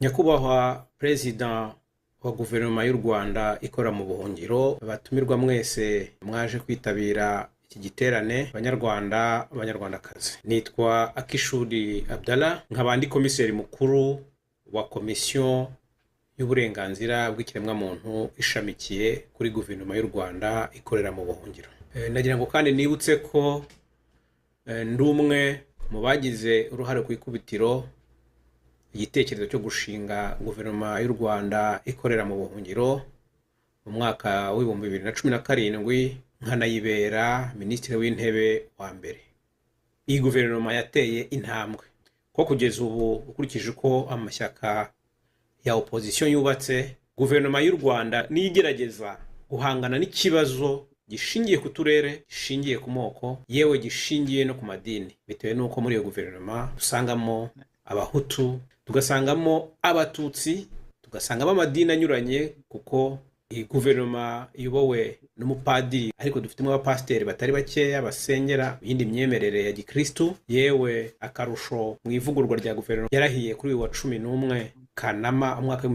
Nyakubahwa Perezida wa Guverinoma y'u Rwanda ikora mu buhungiro, batumirwa mwese mwaje kwitabira iki giterane, banyarwandakazi. Nitwa Akishuri Abdallah, nkaba ndi komiseri mukuru wa komisiyo y'uburenganzira bw'ikiremwamuntu ishamikiye kuri Guverinoma y'u Rwanda ikorera mu buhungiro. Nagira ngo kandi nibutse ko ndi umwe mu bagize uruhare ku ikubitiro igitekerezo cyo gushinga Guverinoma y'u Rwanda ikorera mu buhungiro mu mwaka w'ibihumbi 2017, nkanayibera minisitiri w'intebe wa mbere. Iyi guverinoma yateye intambwe ko kugeza ubu ukurikije uko amashyaka ya opposition yubatse, Guverinoma y'u Rwanda nigerageza guhangana n'ikibazo gishingiye ku turere, gishingiye ku moko, yewe gishingiye no ku madini, bitewe n'uko muri iyo guverinoma dusangamo abahutu, tugasangamo abatutsi, tugasangamo amadini anyuranye, kuko iyi guverinoma iyobowe n'umupadiri, ariko dufitemo abapasiteri batari bakeya basengera yindi myemerere ya gikristu. Yewe akarusho mu ivugurwa rya guverinoma yarahiye kuri uyu wa 11 Kanama umwaka wa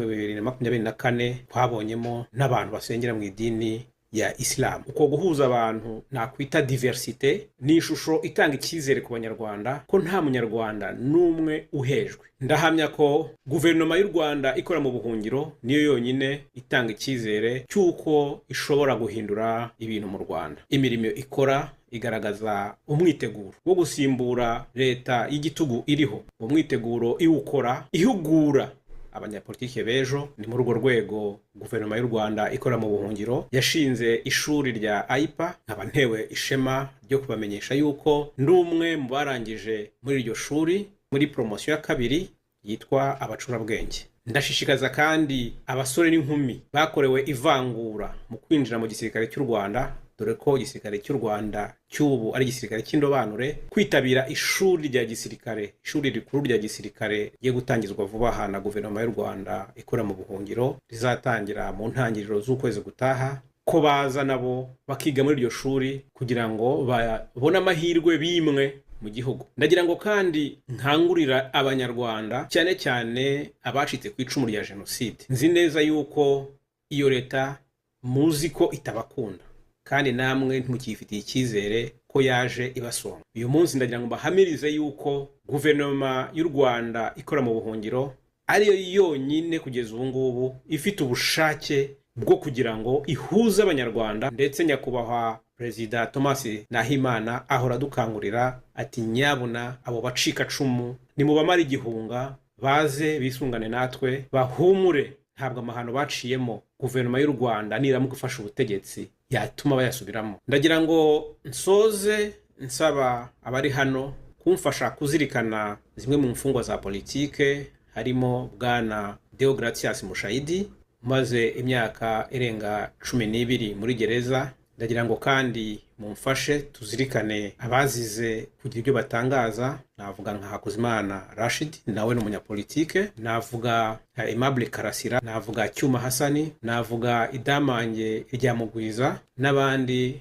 2024, twabonyemo n'abantu basengera mu idini ya Islam. Uko guhuza abantu nakwita diversite ni ishusho itanga icyizere ku banyarwanda ko nta munyarwanda n'umwe uhejwe. Ndahamya ko Guverinoma y'u Rwanda ikora mu buhungiro niyo yonyine itanga icyizere cy'uko ishobora guhindura ibintu mu Rwanda. Imirimo ikora igaragaza umwiteguro wo gusimbura leta y'igitugu iriho. Umwiteguro iwukora ihugura abanyapolitike bejo. Ni muri urwo rwego Guverinoma y'u Rwanda ikora mu buhungiro yashinze ishuri rya AIPA, nkaba ntewe ishema ryo kubamenyesha yuko ndi umwe mu barangije muri iryo shuri muri promotion ya kabiri yitwa abacurabwenge. Ndashishikaza kandi abasore n'inkumi bakorewe ivangura mu kwinjira mu gisirikare cy'u Rwanda, dore ko igisirikare cy'u Rwanda cy'ubu ari igisirikare cy'indobanure, kwitabira ishuri rya gisirikare, ishuri rikuru rya gisirikare rigiye gutangizwa vuba aha na Guverinoma y'u Rwanda ikora mu buhungiro, rizatangira mu ntangiriro z'ukwezi gutaha, ko baza nabo bakiga muri iryo shuri kugira ngo babone amahirwe bimwe mu gihugu. Ndagira ngo kandi nkangurira abanyarwanda, cyane cyane abacitse ku icumu rya jenoside. Nzi neza yuko iyo leta muzi ko itabakunda, kandi namwe ntimukifitiye icyizere ko yaje ibasonga. Uyu munsi ndagira ngo bahamirize yuko Guverinoma y'u Rwanda ikora mu buhungiro ariyo yonyine kugeza ubu ngubu ifite ubushake bwo kugira ngo ihuze abanyarwanda, ndetse nyakubahwa Perezida Thomas Nahimana ahora dukangurira ati nyabuna abo bacika cumu ni mu bamara igihunga baze bisungane natwe bahumure, ntabwo amahano baciyemo Guverinoma y'u Rwanda niramuka ifasha ubutegetsi yatuma bayasubiramo. Ndagira ngo nsoze nsaba abari hano kumfasha kuzirikana zimwe mu mfungwa za politike, harimo Bwana Deogratias Mushayidi maze imyaka irenga 12 muri gereza. Ndagira ngo kandi mumfashe tuzirikane abazize kugira ibyo batangaza. Navuga nka Hakuzimana Rashid, nawe n'umunyapolitike, navuga nka Aimable Karasira, navuga Cyuma Hasani, navuga Idamange Iryamugwiza n'abandi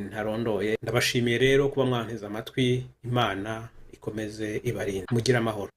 ntarondoye. Ndabashimiye rero kuba mwanteze amatwi. Imana ikomeze ibarinde, mugire amahoro.